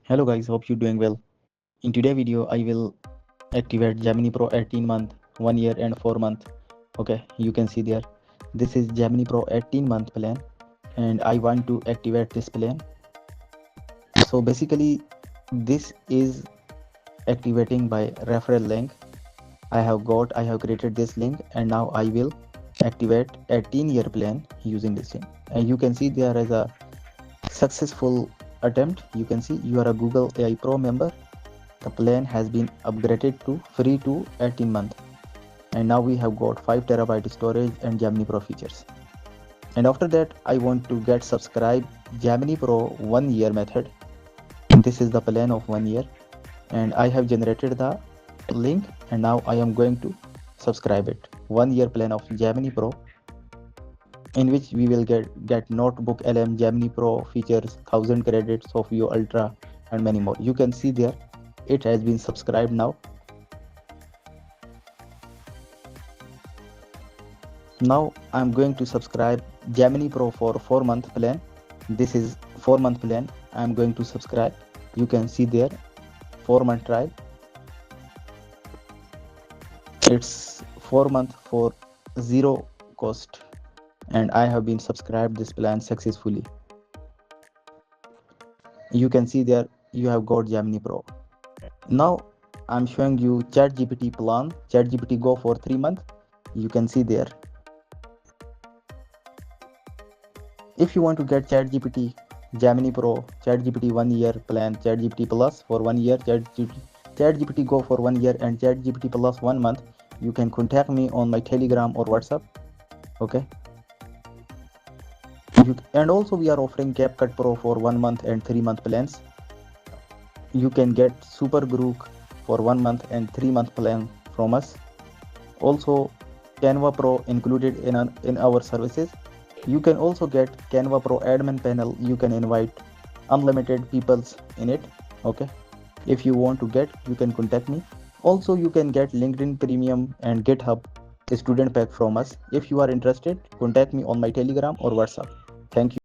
Hello guys, hope you're doing well. In today's video, I will activate Gemini Pro 18 month, 1 year and 4 month. Okay, you can see there. This is Gemini Pro 18 month plan and I want to activate this plan. So basically, this is activating by referral link. I have created this link and now I will activate 18-year plan using this link. And you can see there is a successful attempt. You can see you are a Google AI Pro member. The plan has been upgraded to free to 18 month and now we have got 5 terabyte storage and Gemini Pro features. And after that I want to get subscribe Gemini Pro 1 year method. This is the plan of 1 year and I have generated the link and now I am going to subscribe it. 1 year plan of Gemini Pro in which we will get notebook LM Gemini Pro features, 1000 credits of View Ultra and many more. You can see there it has been subscribed now. Now I'm going to subscribe Gemini Pro for 4-month plan. This is 4-month plan. I'm going to subscribe. You can see there 4-month trial. It's 4 month for zero cost and I have been subscribed this plan successfully. You can see there you have got Gemini Pro. Now I'm showing you ChatGPT plan. ChatGPT Go for 3 months. You can see there. If you want to get ChatGPT Gemini Pro, ChatGPT 1 year plan, ChatGPT Plus for 1 year, ChatGPT Go for 1 year and ChatGPT Plus 1 month, you can contact me on my Telegram or WhatsApp. Okay. And also we are offering CapCut Pro for 1 month and 3 month plans. You can get Super Grook for 1 month and 3 month plan from us. Also Canva Pro included in our services. You can also get Canva Pro admin panel. You can invite unlimited peoples in it. Okay. If you want to get, you can contact me. Also, you can get LinkedIn Premium and GitHub student pack from us. If you are interested, contact me on my Telegram or WhatsApp. Thank you.